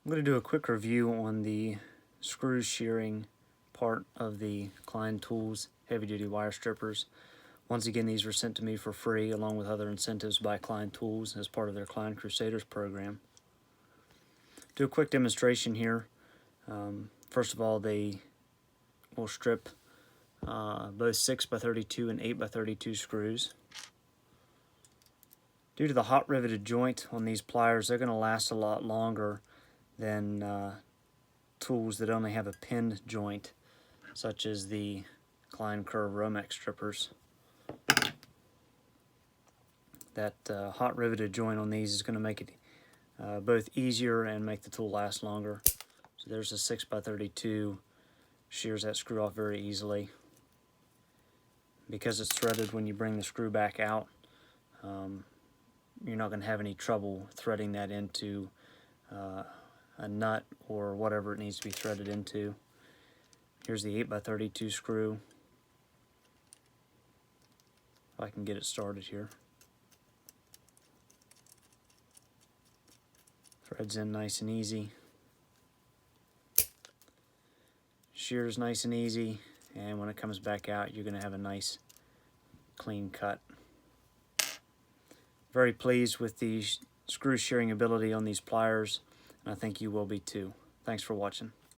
I'm going to do a quick review on the screw shearing part of the Klein Tools heavy duty wire strippers. Once again, these were sent to me for free along with other incentives by Klein Tools as part of their Klein Crusaders program. Do a quick demonstration here. First of all, they will strip both 6x32 and 8x32 screws. Due to the hot riveted joint on these pliers, they're going to last a lot longer than tools that only have a pinned joint, such as the Klein-Kurve Romex strippers. That hot riveted joint on these is going to make it both easier and make the tool last longer. So there's a 6x32, shears that screw off very easily. Because it's threaded, when you bring the screw back out, you're not going to have any trouble threading that into a nut or whatever it needs to be threaded into. Here's the 8x32 screw. If I can get it started here. Threads in nice and easy. Shears nice and easy, and when it comes back out, you're going to have a nice clean cut. Very pleased with the screw shearing ability on these pliers, and I think you will be too. Thanks for watching.